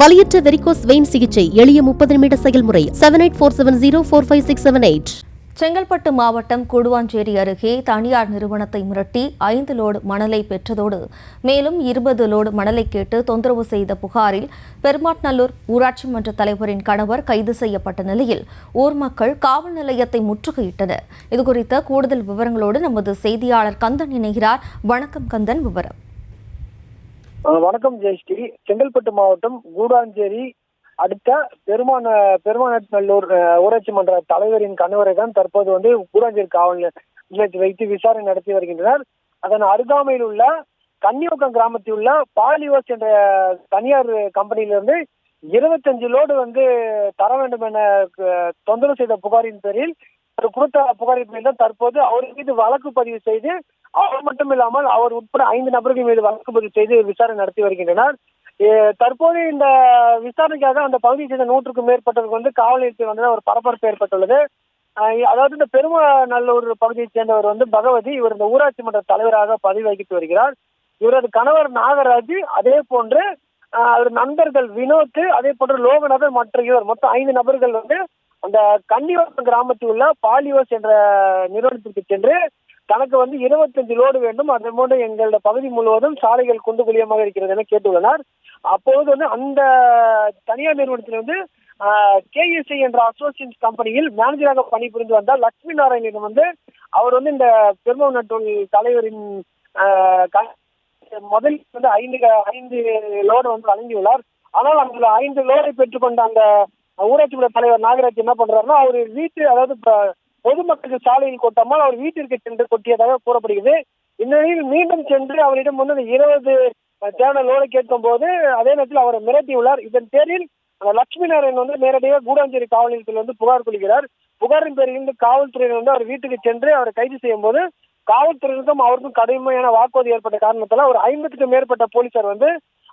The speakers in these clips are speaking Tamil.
வலியற்ற வெரிகோஸ் வெயின் சிகிச்சை எளிய 30 நிமிட செயல்முறை 7847045678. செங்கல்பட்டு மாவட்டம் கூடுவாஞ்சேரி அருகே தனியார் நிறுவனத்தை மிரட்டி 5 லோடு மணலை பெற்றதோடு மேலும் 20 லோடு மணலை கேட்டு தொந்தரவு செய்த புகாரில் பெருமாட்நல்லூர் ஊராட்சி மன்ற தலைவரின் கணவர் கைது செய்யப்பட்ட நிலையில் ஊர் மக்கள் காவல் நிலையத்தை முற்றுகையிட்டனர். இதுகுறித்த கூடுதல் விவரங்களோடு நமது செய்தியாளர் கந்தன் இணைகிறார். வணக்கம் கந்தன், விவரம். வணக்கம் ஜெயஸ்ரீ. செங்கல்பட்டு மாவட்டம் கூடுவாஞ்சேரி அடுத்த பெருமாநல்லூர் ஊராட்சி மன்ற தலைவரின் கணவரை தான் தற்போது கூடுவாஞ்சேரி காவல் நிலையத்தில் வைத்து விசாரணை நடத்தி வருகின்றனர். அதன் அருகாமையில் உள்ள கன்னியோக்கம் கிராமத்தில் உள்ள பாலிவோஸ் என்ற தனியார் கம்பெனியிலிருந்து 25 லோடு தர வேண்டும் என தொந்தரவு செய்த புகாரின் பேரில் கொடுத்த புகாரின் பேரில் தான் தற்போது அவர் மீது வழக்கு பதிவு செய்து அவர் மட்டும் இல்லாமல் அவர் உட்பட 5 நபர்கள் மீது வழக்கு பதிவு செய்து விசாரணை நடத்தி வருகின்றனர். தற்போது இந்த விசாரணைக்காக அந்த பகுதியை சேர்ந்த 100க்கும் மேற்பட்டவர்கள் காவல் நிலையத்தில் ஒரு பரபரப்பு ஏற்பட்டுள்ளது. அதாவது இந்த பெருமாநல்லூர் பகுதியைச் சேர்ந்தவர் பகவதி, இவர் இந்த ஊராட்சி மன்ற தலைவராக பதவி வகித்து வருகிறார். இவரது கணவர் நாகராஜ், அதே போன்று அவர் நண்பர்கள் வினோத், அதே போன்று லோகநாதன் மற்ற இவர் மொத்தம் 5 நபர்கள் அந்த கன்னியோக்கம் கிராமத்தில் உள்ள பாலிவோஸ் என்ற நிறுவனத்திற்கு சென்று தனக்கு 25 லோடு வேண்டும், அதன் போன்று எங்களோட பகுதி முழுவதும் சாலைகள் குண்டு குழியமாக இருக்கிறது என கேட்டுள்ளனர். அப்போது அந்த தனியார் நிறுவனத்தில் KSI என்ற அசோசியேஷன் கம்பெனியில் மேனேஜராக பணிபுரிந்து வந்தார் லட்சுமி நாராயணன் அவர் இந்த பெருமாநல்லூர் தலைவரின் முதலில் 5 லோடு வழங்கியுள்ளார். ஆனால் அந்த 5 லோடை பெற்றுக்கொண்ட அந்த ஊராட்சி மன்ற தலைவர் நாகராஜ் என்ன பண்றாருன்னா, அவர் வீட்டு அதாவது பொதுமக்களுக்கு சாலையில் கொட்டாமல் அவர் வீட்டிற்கு சென்று கொட்டியதாக கூறப்படுகிறது. இந்நிலையில் மீண்டும் சென்று அவரிடம் 20 தேவையான லோடு கேட்கும் போது அதே நேரத்தில் அவரை மிரட்டியுள்ளார். இதன் பேரில் லட்சுமி நாராயணன் நேரடியாக கூடுவாஞ்சேரி காவல் நிலையத்தில் புகார் கொள்கிறார். புகாரின் பேரில் காவல்துறையினர் அவர் வீட்டுக்கு சென்று அவரை கைது செய்யும் போது காவல்துறையினருக்கும் அவருக்கும் கடுமையான வாக்குவாதம் ஏற்பட்ட காரணத்தால் ஒரு 50க்கும் மேற்பட்ட போலீசார்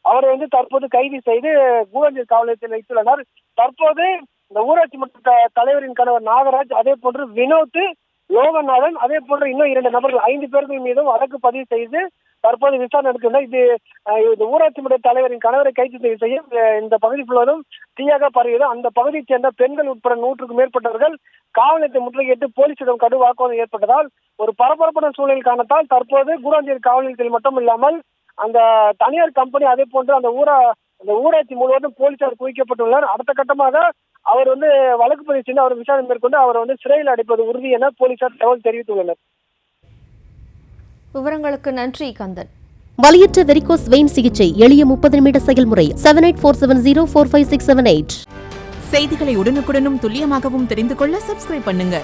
அவரை தற்போது கைது செய்து கூடுவாஞ்சேரி காவல் நிலையத்தில் வைத்துள்ளனர். தற்போது இந்த ஊராட்சி மன்ற தலைவரின் கணவர் நாகராஜ், அதே போன்று வினோத், லோகநாதன், அதே போன்று இன்னும் 2 நபர்கள் 5 பேர்கள் மீதும் வழக்கு பதிவு செய்து தற்போது விசாரணை நடத்துள்ளனர். இது ஊராட்சி மன்ற தலைவரின் கணவரை கைது செய்ய இந்த பகுதி முழுவதும் தீயாக பரவியது. அந்த பகுதியைச் சேர்ந்த பெண்கள் உட்பட 100க்கும் மேற்பட்டவர்கள் காவல் நிலையத்தை முற்றுகையிட்டு போலீசிடம் கடும் வாக்குவாதம் ஏற்பட்டதால் ஒரு பரபரப்பான சூழ்நிலை காரணத்தால் தற்போது கூடுவாஞ்சேரி காவல் நிலையத்தில் மட்டும் இல்லாமல் அந்த தனியார் கம்பெனி, அதே போன்று அந்த ஊராட்சி முழுவதும் போலீசார் குவிக்கப்பட்டுள்ளனர். அடுத்த கட்டமாக அவர் வழக்கு பதிவு செய்து அவர் விசாரணை மேற்கொண்டு அவர் சிறையில் அடைப்பது உறுதி என போலீசார் தகவல் தெரிவித்துள்ளனர். விவரங்களுக்கு நன்றி கந்தன். வலியற்ற வெரிகோஸ் வெயின் சிகிச்சை எளிய 30 நிமிட செயல்முறை 7847045678. செய்திகளை உடனுக்குடனும் துல்லியமாகவும் தெரிந்து கொள்ள சப்ஸ்கிரைப் பண்ணுங்க.